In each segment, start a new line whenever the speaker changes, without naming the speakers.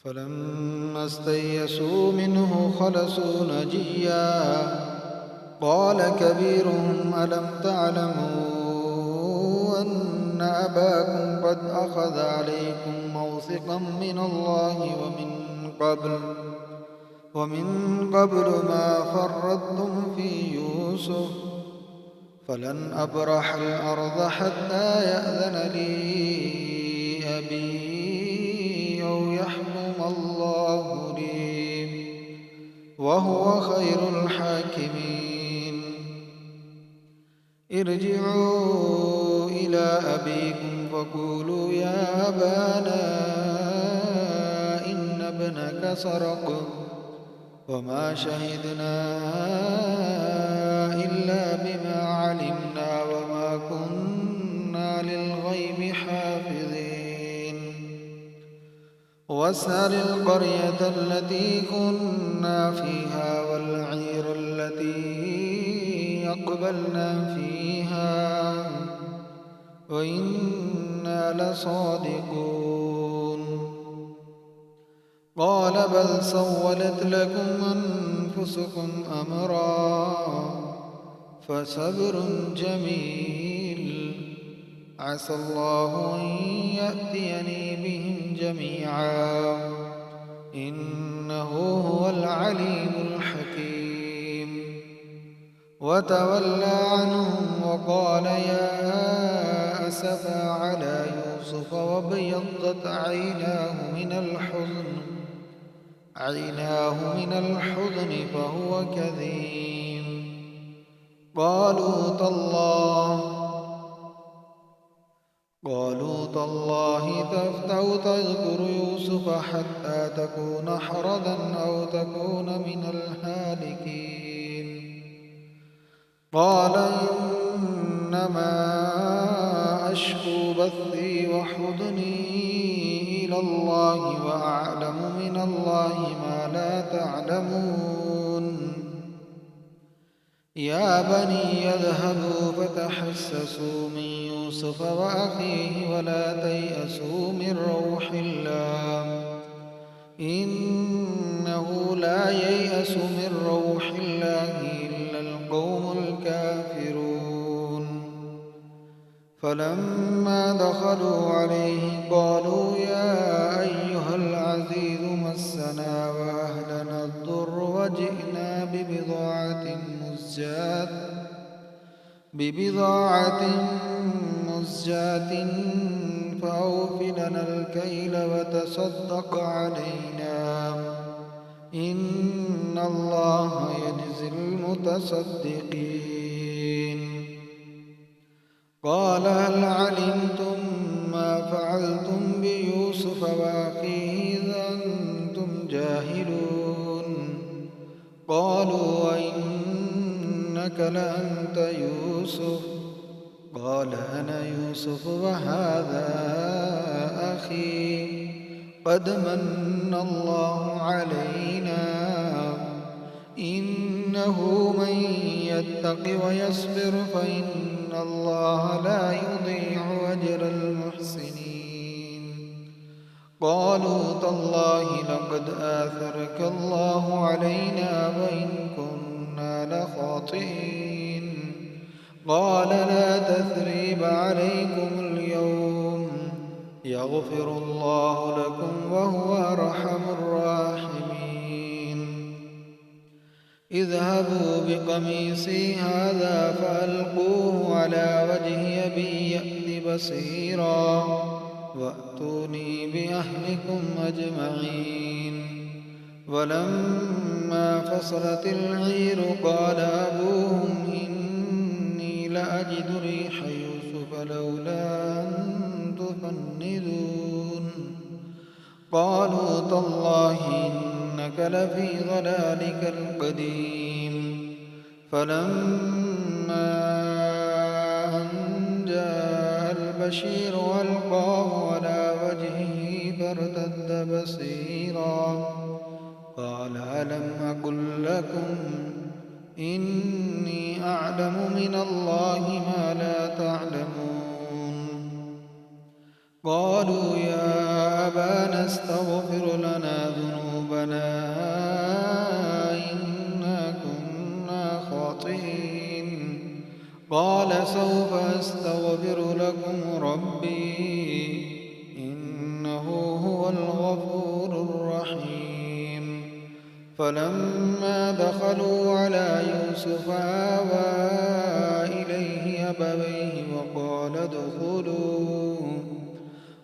فلما استيئسوا منه خلصوا نجيا قال كبيرهم ألم تعلموا أن أباكم قد أخذ عليكم موثقا من الله ومن قبل ما فرطتم في يوسف فلن أبرح الأرض حتى يأذن لي أبي أو يحكم الله لي وهو خير الحاكمين. ارجعوا إلى أبيكم فقولوا يا أبانا إن ابنك سرق وما شهدنا إلا بما علمنا وما كنا للغيب حافظين. واسأل القرية التي كنا فيها والعير التي أقبلنا فيها وإنا لصادقون. قال بل سولت لكم أنفسكم أمرا فصبر جميل عسى الله أن يأتيني بهم جميعا إنه هو العليم الحكيم. وتولى عنهم وقال يا أسفا على يوسف وابيضت عيناه من الحزن فهو كظيم. قالوا تالله تفتأ تذكر يوسف حتى تكون حرضا أو تكون من الهالكين. قال إنما أشكو بثي وحزني إلى الله وأعلم من الله ما لا تعلمون. يا بني اذهبوا فتحسسوا من يوسف وأخيه ولا تيأسوا من روح الله إنه لا ييأس من روح الله إلا القوم الكافرون. فلما دخلوا عليه قالوا يا أيها العزيز مسنا وأهلنا الضر وجئنا ببضاعة مزجاة فأوف لنا الكيل وتصدق علينا إن الله يجزي المتصدقين. قال هل علمتم ما فعلتم بيوسف وأخيه إذ أنتم جاهلون. قالوا وإنك لأنت يوسف. قال أنا يوسف وهذا أخي قد من الله علينا إنه من يتق ويصبر فإن الله لا يضيع أجر المحسنين. قالوا تالله لقد آثرك الله علينا وإن كنا لخاطئين. قال لا تثريب عليكم اليوم يغفر الله لكم وهو أرحم الراحمين. اذهبوا بقميصي هذا فألقوه على وجه أبي يأت بصيرا وأتوني بأهلكم أجمعين. ولما فصلت العير قال أبوهم إني لأجد ريح يوسف لولا أن تفندون. قالوا تالله إنك لفي ضلالك القديم. فلما أن جاء البشير ألقاه على وجهه فارتد بصيرا قال ألم أقل لكم إني أعلم من الله ما لا تعلمون. قالوا يا أبانا نستغفر لنا ذنوبنا إنا كنا خاطئين. قال سوف أستغفر لكم ربي إنه هو الغفور الرحيم. فلما دخلوا على يوسف آوى إليه أبويه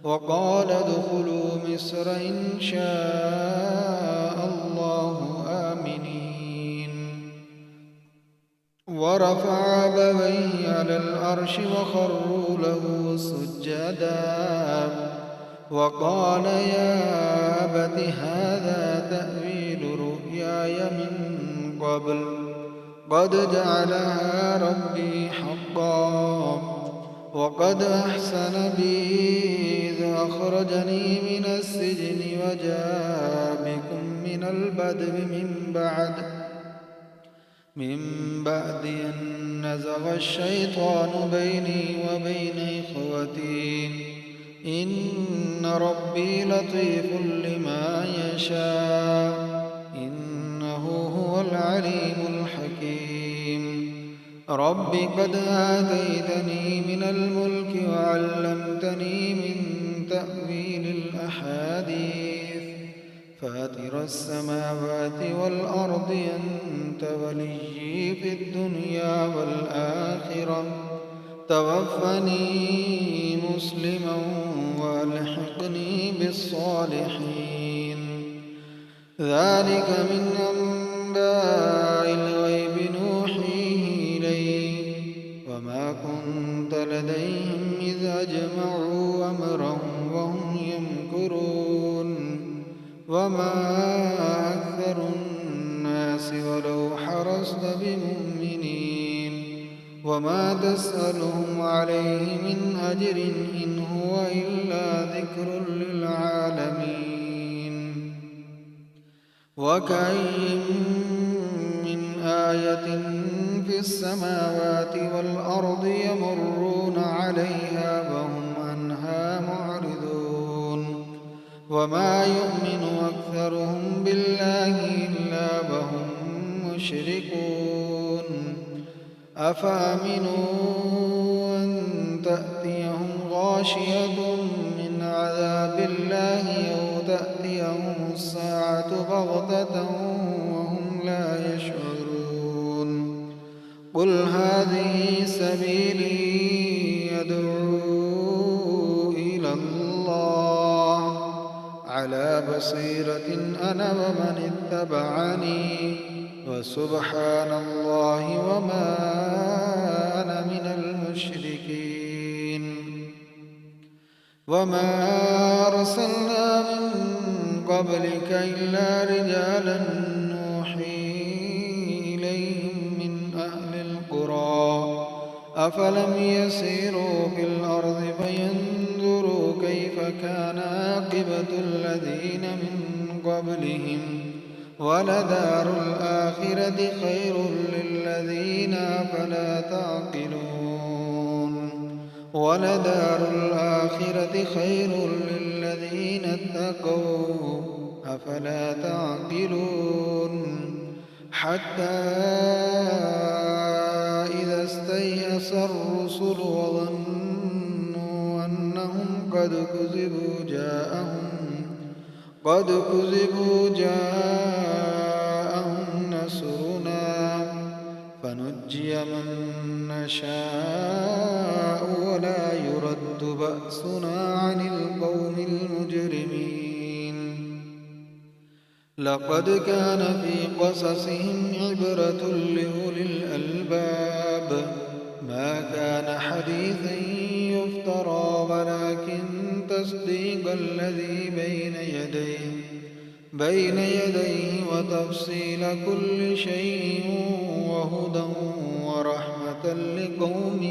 وقال ادخلوا مصر إن شاء الله آمنين. ورفع أبويه على العرش وخروا له سجدا وقال يا أبت هذا تأويل رؤياي من قبل قد جعلها ربي حقا وقد أحسن بي إذ أخرجني من السجن وجاء بكم من البدو من بعد أن نزغ الشيطان بيني وبين إخوتي إن ربي لطيف لما يشاء إنه هو العليم الحكيم. رب قد آتيتني من الملك وعلمتني من تأويل الأحاديث فاطر السماوات والأرض أنت وليي في الدنيا والآخرة توفني مسلما وألحقني بالصالحين. ذلك من أنباء الغيب نوحيه إليك وما كنت لديهم إذ أجمعوا أمرهم وهم يمكرون. وما أكثر الناس ولو حرصت بمؤمنين وما تسألهم عليه من أجر إن هو إلا ذكر للعالمين. وكأين من آية في السماوات والأرض يمرون عليها وهم عنها معرضون وما يؤمن أكثرهم بالله إلا وهم مشركون. أفأمنوا أن تأتيهم غاشية من عذاب الله أو تأتيهم الساعة بغتة وهم لا يشعرون. قل هذه سبيلي أدعو إلى الله على بصيرة أنا ومن اتبعني وسبحان الله وما أنا من المشركين. وما أرسلنا من قبلك إلا رجالا نوحي إليهم من أهل القرى أفلم يسيروا في الأرض فينظروا كيف كان عاقبة الذين من قبلهم ولدار الآخرة خير للذين أفلا تعقلون. ولدار الآخرة خير للذين اتقوا أفلا تعقلون. حتى إذا استيأس الرسل وظنوا أنهم قد كذبوا جاءهم نصرنا فنجي من نشاء ولا يرد بأسنا عن القوم المجرمين. لقد كان في قصصهم عبرة لأولي الألباب ما كان حديثا يفترى ولكن تصديق الذي بين يديه وتفصيل كل شيء وهدى ورحمة لقوم